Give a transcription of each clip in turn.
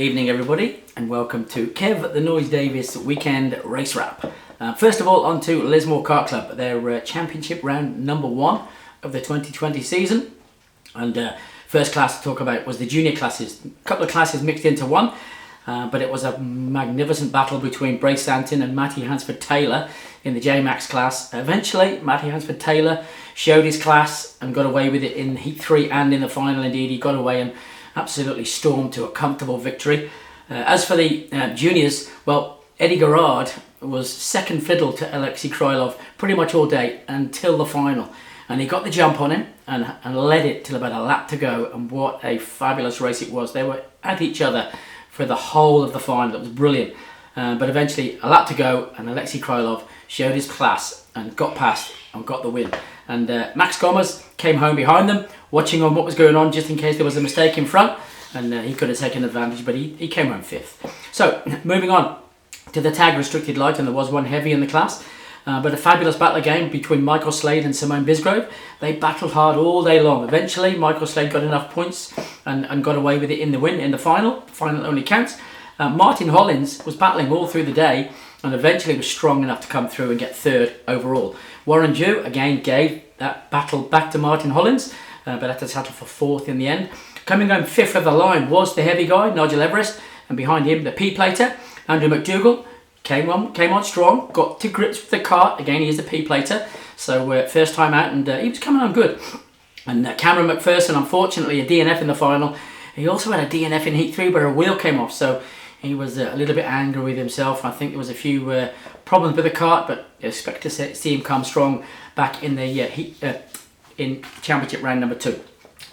Evening everybody, and welcome to Kev the Noise Davis weekend race wrap. First of all, on to Lismore Kart Club, their championship round number 1 of the 2020 season. And first class to talk about was the junior classes. A couple of classes mixed into one, but it was a magnificent battle between Brace Santon and Matty Hansford-Taylor in the J-Max class. Eventually, Matty Hansford-Taylor showed his class and got away with it in Heat 3 and in the final. Indeed, he got away and absolutely stormed to a comfortable victory. As for the juniors, well, Eddie Garrard was second fiddle to Alexei Krylov pretty much all day until the final. And he got the jump on him and led it till about a lap to go. And what a fabulous race it was. They were at each other for the whole of the final. It was brilliant. But eventually, a lap to go, and Alexei Krylov showed his class and got past and got the win. And Max Gomez came home behind them, watching on what was going on just in case there was a mistake in front. And he could have taken advantage, but he came home 5th. So, moving on to the tag restricted light, and there was one heavy in the class. But a fabulous battle again between Michael Slade and Simone Bisgrove. They battled hard all day long. Eventually, Michael Slade got enough points and got away with it in the win in the final. The final only counts. Martin Hollins was battling all through the day and eventually was strong enough to come through and get 3rd overall. Warren Dew again gave that battle back to Martin Hollins, but had to settle for 4th in the end. Coming home 5th of the line was the heavy guy, Nigel Everest, and behind him the P-plater, Andrew McDougall. Came on strong, got to grips with the kart. Again, he is a P-plater, so first time out, and he was coming on good. And Cameron McPherson, unfortunately, a DNF in the final. He also had a DNF in Heat 3 where a wheel came off, so he was a little bit angry with himself. I think there was a few problems with the kart, but I expect to see him come strong back in the in championship round number 2.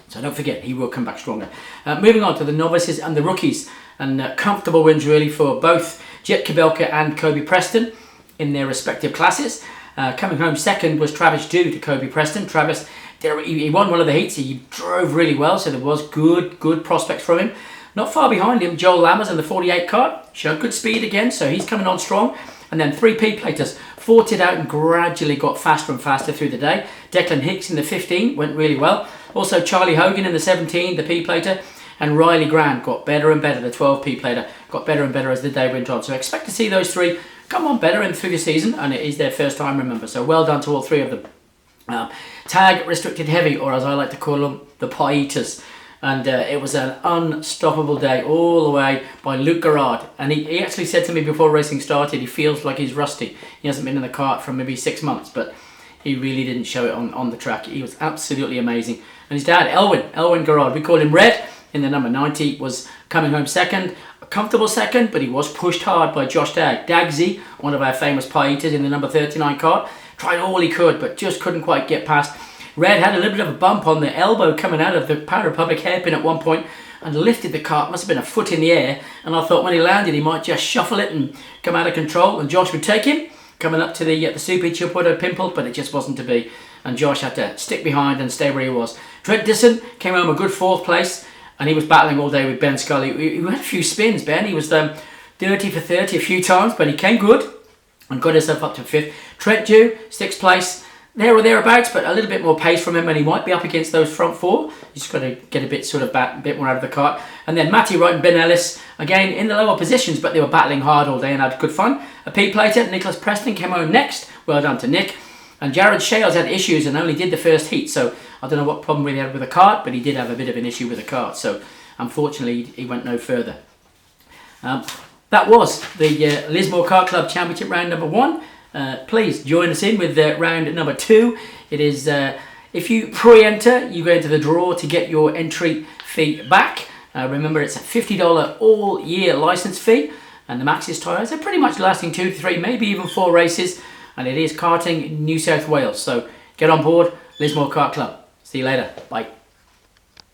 So don't forget, he will come back stronger. Moving on to the novices and the rookies, and comfortable wins really for both Jet Kabelka and Kobe Preston in their respective classes. Coming home 2nd was Travis Dew to Kobe Preston. Travis, he won one of the heats. He drove really well, so there was good prospects from him. Not far behind him, Joel Lammers in the 48 kart showed good speed again, so he's coming on strong. And then 3 P-platers fought it out and gradually got faster and faster through the day. Declan Hicks in the 15 went really well. Also Charlie Hogan in the 17, the P-plater. And Riley Grant got better and better, the 12 P-plater, got better and better as the day went on. So expect to see those 3 come on better and through the season, and it is their first time, remember. So well done to all 3 of them. Tag restricted heavy, or as I like to call them, the pie eaters. And it was an unstoppable day all the way by Luke Garrard. And he actually said to me before racing started, he feels like he's rusty. He hasn't been in the kart for maybe 6 months, but he really didn't show it on the track. He was absolutely amazing. And his dad, Elwin Garrard, we call him Red, in the number 90, was coming home 2nd. A comfortable 2nd, but he was pushed hard by Josh Dagsy, one of our famous pie eaters in the number 39 kart. Tried all he could, but just couldn't quite get past. Red had a little bit of a bump on the elbow coming out of the Power Republic hairpin at one point and lifted the kart, must have been a foot in the air, and I thought when he landed he might just shuffle it and come out of control, and Josh would take him, coming up to the Super Chipwater pimple, but it just wasn't to be, and Josh had to stick behind and stay where he was. Trent Disson came home a good 4th place, and he was battling all day with Ben Scully. He had a few spins, Ben. He was dirty for 30 a few times, but he came good and got himself up to 5th. Trent Dew, 6th place, there or thereabouts, but a little bit more pace from him, and he might be up against those front 4. He's got to get a bit more out of the kart. And then Matty Wright and Ben Ellis, again in the lower positions, but they were battling hard all day and had good fun. A P-plater, Nicholas Preston, came home next. Well done to Nick. And Jared Shales had issues and only did the first heat, so I don't know what problem he had with the kart, but he did have a bit of an issue with the kart, so unfortunately he went no further. That was the Lismore Kart Club Championship round number 1. Please join us in with round number 2. It is, if you pre-enter, you go into the draw to get your entry fee back. Remember, it's a $50 all-year license fee, and the Maxxis tyres are pretty much lasting 2 to 3, maybe even 4 races. And it is karting in New South Wales. So get on board, Lismore Kart Club. See you later. Bye.